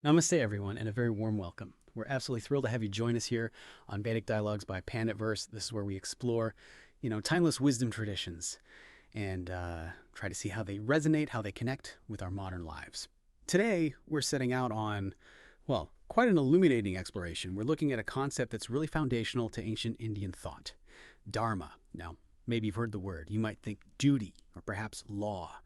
Namaste, everyone, and a very warm welcome. We're absolutely thrilled to have you join us here on Vedic Dialogues by Panditverse. This is where we explore, timeless wisdom traditions and try to see how they resonate, how they connect with our modern lives. Today, we're setting out on, well, quite an illuminating exploration. We're looking at a concept that's really foundational to ancient Indian thought, Dharma. Now, maybe you've heard the word. You might think duty or perhaps law.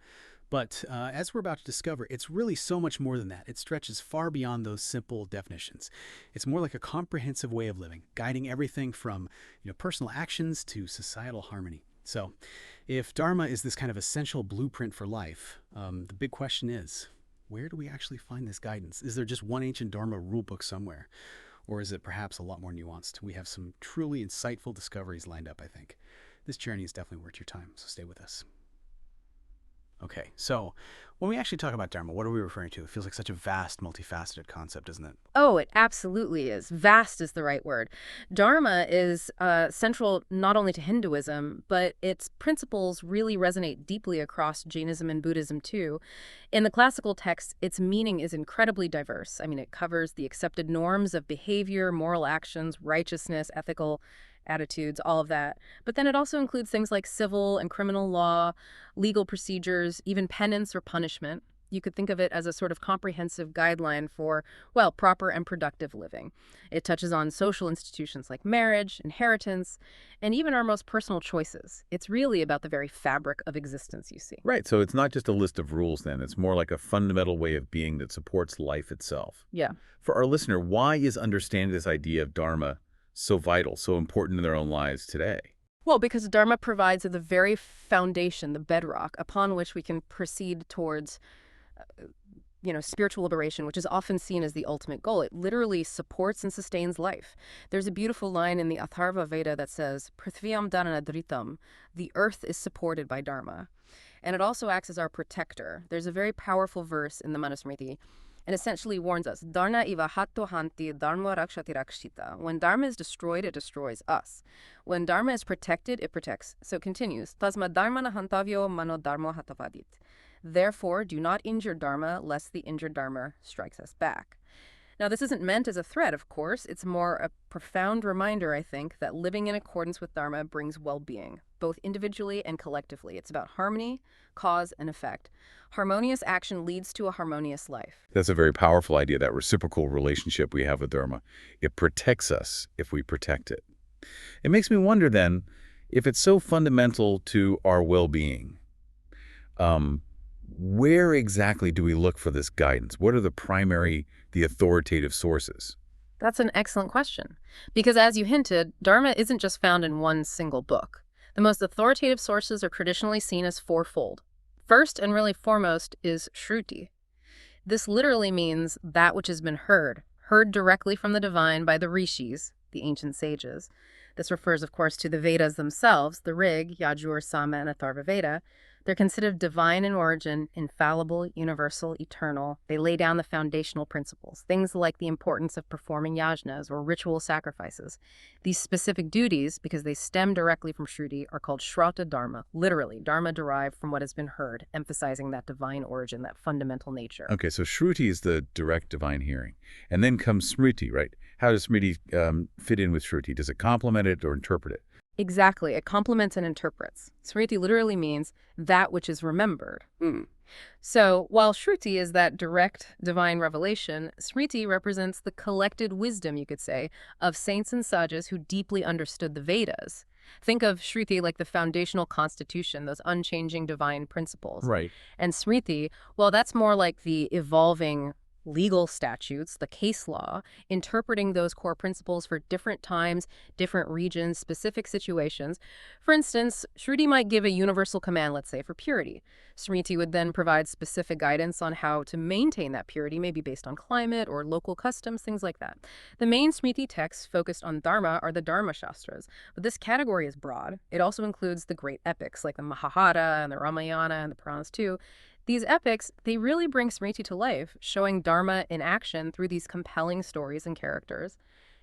But as we're about to discover, it's really so much more than that. It stretches far beyond those simple definitions. It's more like a comprehensive way of living, guiding everything from personal actions to societal harmony. So if Dharma is this kind of essential blueprint for life, the big question is, where do we actually find this guidance? Is there just one ancient Dharma rulebook somewhere? Or is it perhaps a lot more nuanced? We have some truly insightful discoveries lined up, I think. This journey is definitely worth your time, so stay with us. Okay, so when we actually talk about Dharma, what are we referring to? It feels like such a vast, multifaceted concept, doesn't it? Oh, it absolutely is. Vast is the right word. Dharma is central not only to Hinduism, but its principles really resonate deeply across Jainism and Buddhism too. In the classical texts, its meaning is incredibly diverse. I mean, it covers the accepted norms of behavior, moral actions, righteousness, ethical attitudes, all of that. But then it also includes things like civil and criminal law, legal procedures, even penance or punishment. You could think of it as a sort of comprehensive guideline for, well, proper and productive living. It touches on social institutions like marriage, inheritance, and even our most personal choices. It's really about the very fabric of existence, you see. Right, so it's not just a list of rules then. It's more like a fundamental way of being that supports life itself. Yeah. For our listener, why is understanding this idea of Dharma so vital, so important in their own lives today? Well, because Dharma provides the very foundation, the bedrock, upon which we can proceed towards spiritual liberation, which is often seen as the ultimate goal. It literally supports and sustains life. There's a beautiful line in the Atharva Veda that says, Prithvyam dharana dhritam, the earth is supported by Dharma. And it also acts as our protector. There's a very powerful verse in the Manusmriti, and essentially warns us, Dharna iva hatto hanti dharma rakshati rakshita. When Dharma is destroyed, it destroys us. When Dharma is protected, it protects. So it continues, Tasma dharma hantavyo mano dharma hatavadit. Therefore, do not injure Dharma, lest the injured Dharma strikes us back. Now, this isn't meant as a threat, of course. It's more a profound reminder, I think, that living in accordance with Dharma brings well-being, both individually and collectively. It's about harmony, cause, and effect. Harmonious action leads to a harmonious life. That's a very powerful idea, that reciprocal relationship we have with Dharma. It protects us if we protect it. It makes me wonder then, if it's so fundamental to our well-being, where exactly do we look for this guidance? What are the authoritative sources? That's an excellent question. Because as you hinted, Dharma isn't just found in one single book. The most authoritative sources are traditionally seen as fourfold. First and really foremost is Shruti. This literally means that which has been heard directly from the divine by the rishis, the ancient sages. This refers, of course, to the Vedas themselves, the Rig, Yajur, Sama, and Atharva Veda. They're considered divine in origin, infallible, universal, eternal. They lay down the foundational principles, things like the importance of performing yajnas or ritual sacrifices. These specific duties, because they stem directly from Shruti, are called Shrauta Dharma, literally, Dharma derived from what has been heard, emphasizing that divine origin, that fundamental nature. Okay, so Shruti is the direct divine hearing. And then comes Smriti, right? How does Smriti fit in with Shruti? Does it complement it or interpret it? Exactly. It complements and interprets. Smriti literally means that which is remembered. So while Shruti is that direct divine revelation, Smriti represents the collected wisdom, you could say, of saints and sages who deeply understood the Vedas. Think of Shruti like the foundational constitution, those unchanging divine principles. Right. And Smriti, well, that's more like the evolving legal statutes, the case law, interpreting those core principles for different times, different regions, specific situations. For instance, Shruti might give a universal command, let's say, for purity. Smriti would then provide specific guidance on how to maintain that purity, maybe based on climate or local customs, things like that. The main Smriti texts focused on Dharma are the Dharma Shastras, but this category is broad. It also includes the great epics like the Mahabharata and the Ramayana and the Puranas too. These epics, they really bring Smriti to life, showing Dharma in action through these compelling stories and characters.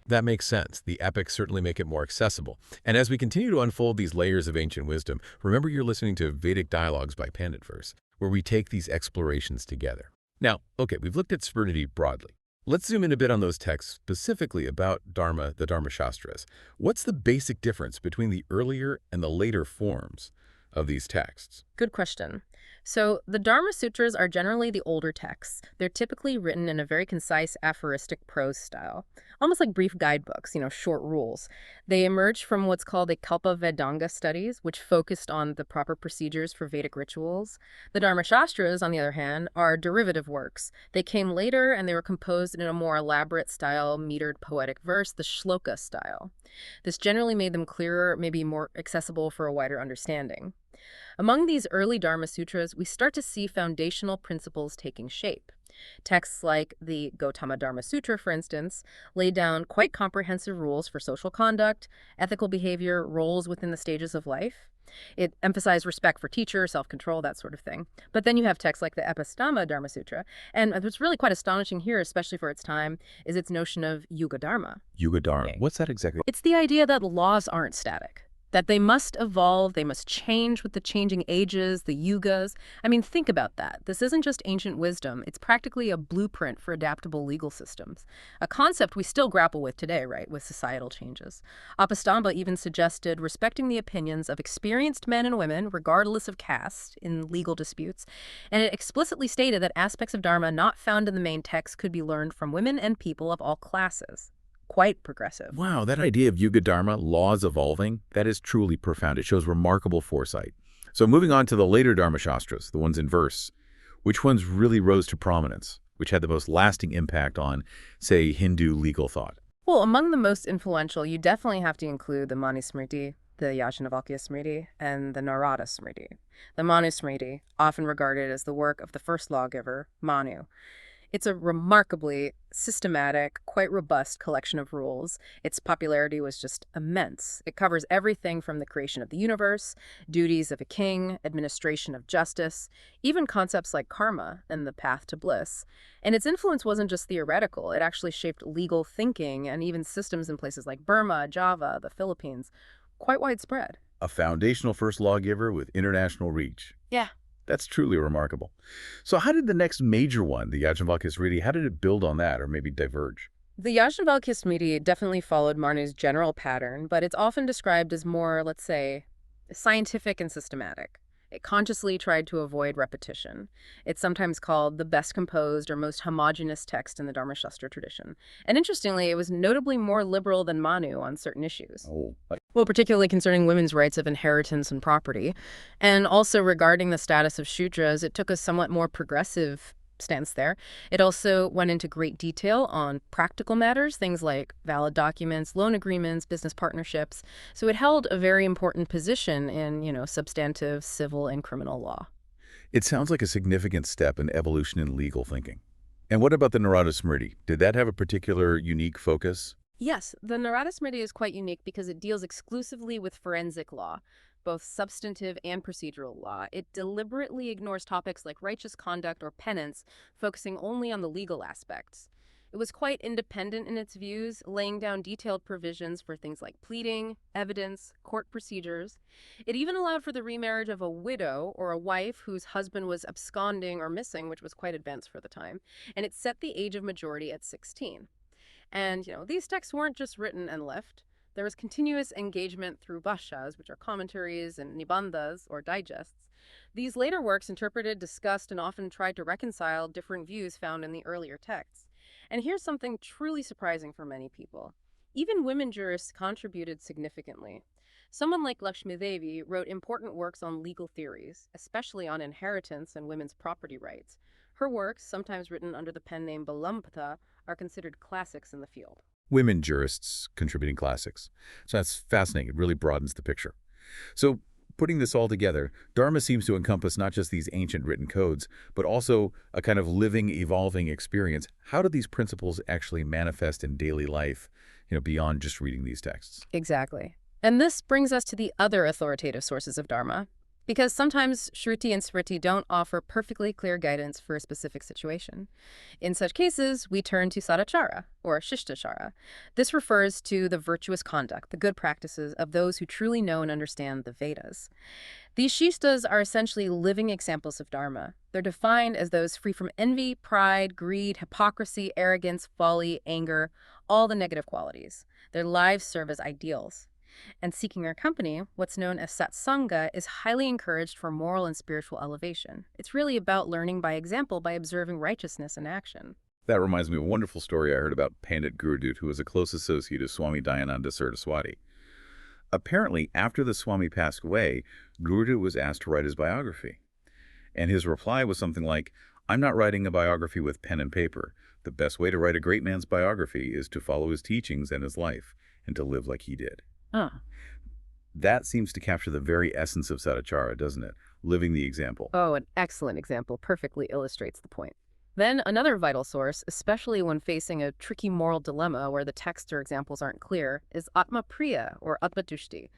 That makes sense. The epics certainly make it more accessible. And as we continue to unfold these layers of ancient wisdom, remember you're listening to Vedic Dialogues by Panditverse, where we take these explorations together. Now, okay, we've looked at Smriti broadly. Let's zoom in a bit on those texts, specifically about Dharma, the Dharma Shastras. What's the basic difference between the earlier and the later forms of these texts? Good question. So, the Dharma Sutras are generally the older texts. They're typically written in a very concise aphoristic prose style, almost like brief guidebooks, short rules. They emerged from what's called the Kalpa Vedanga studies, which focused on the proper procedures for Vedic rituals. The Dharma Shastras, on the other hand, are derivative works. They came later and they were composed in a more elaborate style, metered poetic verse, the shloka style. This generally made them clearer, maybe more accessible for a wider understanding. Among these early Dharma Sutras, we start to see foundational principles taking shape. Texts like the Gautama Dharma Sutra, for instance, lay down quite comprehensive rules for social conduct, ethical behavior, roles within the stages of life. It emphasized respect for teacher, self-control, that sort of thing. But then you have texts like the Epistama Dharma Sutra, and what's really quite astonishing here, especially for its time, is its notion of Yuga Dharma. Yuga Dharma. What's that exactly? It's the idea that laws aren't static, that they must evolve, they must change with the changing ages, the yugas. I mean, think about that. This isn't just ancient wisdom. It's practically a blueprint for adaptable legal systems, a concept we still grapple with today, right, with societal changes. Apastamba even suggested respecting the opinions of experienced men and women, regardless of caste, in legal disputes, and it explicitly stated that aspects of Dharma not found in the main text could be learned from women and people of all classes. Quite progressive. Wow, that idea of Yuga Dharma, laws evolving, that is truly profound. It shows remarkable foresight. So moving on to the later Dharma Shastras, the ones in verse, which ones really rose to prominence, which had the most lasting impact on, say, Hindu legal thought? Well, among the most influential, you definitely have to include the Manusmriti, the Yajnavalkya Smriti, and the Narada Smriti. The Manusmriti, often regarded as the work of the first lawgiver, Manu. It's a remarkably systematic, quite robust collection of rules. Its popularity was just immense. It covers everything from the creation of the universe, duties of a king, administration of justice, even concepts like karma and the path to bliss. And its influence wasn't just theoretical. It actually shaped legal thinking and even systems in places like Burma, Java, the Philippines. Quite widespread. A foundational first lawgiver with international reach. Yeah. That's truly remarkable. So how did the next major one, the Yajnavalkya Smriti, how did it build on that or maybe diverge? The Yajnavalkya Smriti definitely followed Manu's general pattern, but it's often described as more, let's say, scientific and systematic. It consciously tried to avoid repetition. It's sometimes called the best composed or most homogeneous text in the Dharma Shastra tradition. And interestingly, it was notably more liberal than Manu on certain issues. Well, particularly concerning women's rights of inheritance and property. And also regarding the status of Shudras, it took a somewhat more progressive stance there. It also went into great detail on practical matters, things like valid documents, loan agreements, business partnerships. So it held a very important position in, substantive civil and criminal law. It sounds like a significant step in evolution in legal thinking. And what about the Narada Smriti? Did that have a particular unique focus? Yes, the Narada Smriti is quite unique because it deals exclusively with forensic law, both substantive and procedural law. It deliberately ignores topics like righteous conduct or penance, focusing only on the legal aspects. It was quite independent in its views, laying down detailed provisions for things like pleading, evidence, court procedures. It even allowed for the remarriage of a widow or a wife whose husband was absconding or missing, which was quite advanced for the time. And it set the age of majority at 16. And, these texts weren't just written and left. There was continuous engagement through bhashas, which are commentaries, and nibandhas, or digests. These later works interpreted, discussed, and often tried to reconcile different views found in the earlier texts. And here's something truly surprising for many people. Even women jurists contributed significantly. Someone like Lakshmi Devi wrote important works on legal theories, especially on inheritance and women's property rights. Her works, sometimes written under the pen name Balampata, are considered classics in the field. Women jurists contributing classics. So that's fascinating. It really broadens the picture. So putting this all together, Dharma seems to encompass not just these ancient written codes, but also a kind of living, evolving experience. How do these principles actually manifest in daily life, beyond just reading these texts? Exactly. And this brings us to the other authoritative sources of Dharma, Because sometimes Shruti and Smriti don't offer perfectly clear guidance for a specific situation. In such cases, we turn to Sadachara, or Shishtachara. This refers to the virtuous conduct, the good practices of those who truly know and understand the Vedas. These Shishtas are essentially living examples of Dharma. They're defined as those free from envy, pride, greed, hypocrisy, arrogance, folly, anger, all the negative qualities. Their lives serve as ideals. And seeking their company, what's known as satsanga, is highly encouraged for moral and spiritual elevation. It's really about learning by example by observing righteousness in action. That reminds me of a wonderful story I heard about Pandit Gurudut, who was a close associate of Swami Dayananda Saraswati. Apparently, after the Swami passed away, Gurudut was asked to write his biography. And his reply was something like, "I'm not writing a biography with pen and paper. The best way to write a great man's biography is to follow his teachings and his life, and to live like he did." That seems to capture the very essence of Sadachara, doesn't it? Living the example. Oh, an excellent example perfectly illustrates the point. Then another vital source, especially when facing a tricky moral dilemma where the text or examples aren't clear, is Atma Priya, or Atmatushti.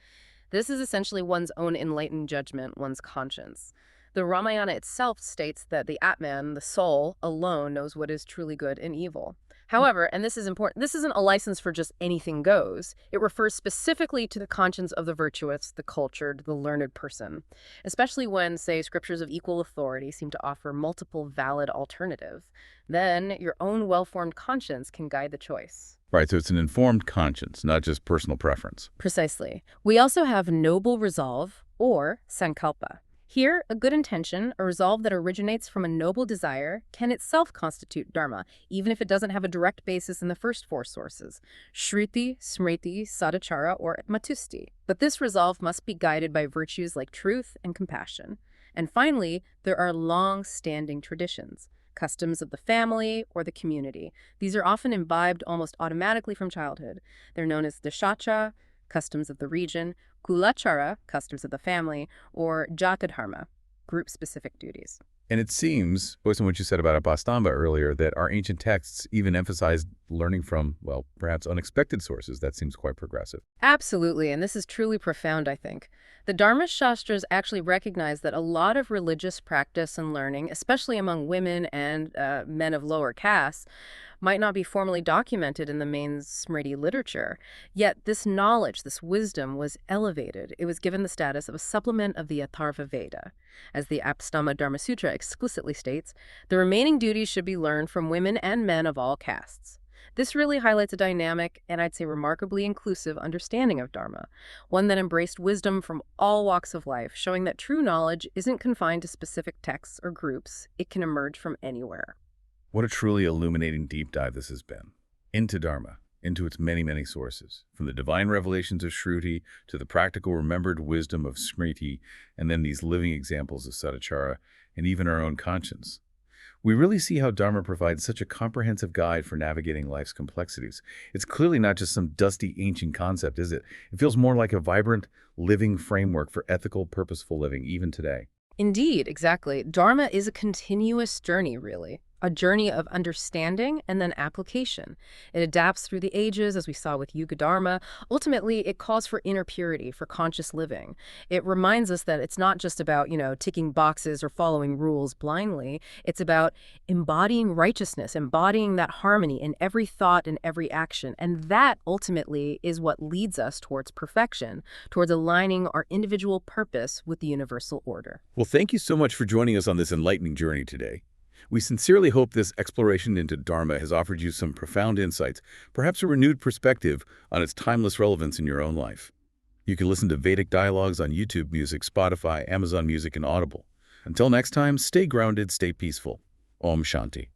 This is essentially one's own enlightened judgment, one's conscience. The Ramayana itself states that the Atman, the soul, alone knows what is truly good and evil. However, and this is important, this isn't a license for just anything goes. It refers specifically to the conscience of the virtuous, the cultured, the learned person, especially when, say, scriptures of equal authority seem to offer multiple valid alternatives. Then your own well-formed conscience can guide the choice. Right, so it's an informed conscience, not just personal preference. Precisely. We also have noble resolve, or sankalpa. Here, a good intention, a resolve that originates from a noble desire, can itself constitute dharma, even if it doesn't have a direct basis in the first four sources, Shruti, Smriti, Sadachara, or Matusti. But this resolve must be guided by virtues like truth and compassion. And finally, there are long-standing traditions, customs of the family or the community. These are often imbibed almost automatically from childhood. They're known as dashacha, customs of the region, kulachara, customs of the family, or jatadharma, group-specific duties. And it seems, based on what you said about Apastamba earlier, that our ancient texts even emphasized learning from, well, perhaps unexpected sources. That seems quite progressive. Absolutely, and this is truly profound, I think. The Dharma Shastras actually recognize that a lot of religious practice and learning, especially among women and men of lower castes, might not be formally documented in the main Smriti literature. Yet this knowledge, this wisdom, was elevated. It was given the status of a supplement of the Atharva Veda. As the Apastamba Dharma Sutra explicitly states, the remaining duties should be learned from women and men of all castes. This really highlights a dynamic, and I'd say remarkably inclusive, understanding of Dharma, one that embraced wisdom from all walks of life, showing that true knowledge isn't confined to specific texts or groups. It can emerge from anywhere. What a truly illuminating deep dive this has been. Into Dharma, into its many, many sources, from the divine revelations of Shruti to the practical remembered wisdom of Smriti, and then these living examples of Sadachara, and even our own conscience. We really see how Dharma provides such a comprehensive guide for navigating life's complexities. It's clearly not just some dusty ancient concept, is it? It feels more like a vibrant, living framework for ethical, purposeful living, even today. Indeed, exactly. Dharma is a continuous journey, really. A journey of understanding and then application. It adapts through the ages, as we saw with Yuga Dharma. Ultimately, it calls for inner purity, for conscious living. It reminds us that it's not just about, ticking boxes or following rules blindly. It's about embodying righteousness, embodying that harmony in every thought and every action. And that ultimately is what leads us towards perfection, towards aligning our individual purpose with the universal order. Well, thank you so much for joining us on this enlightening journey today. We sincerely hope this exploration into Dharma has offered you some profound insights, perhaps a renewed perspective on its timeless relevance in your own life. You can listen to Vedic Dialogues on YouTube Music, Spotify, Amazon Music, and Audible. Until next time, stay grounded, stay peaceful. Om Shanti.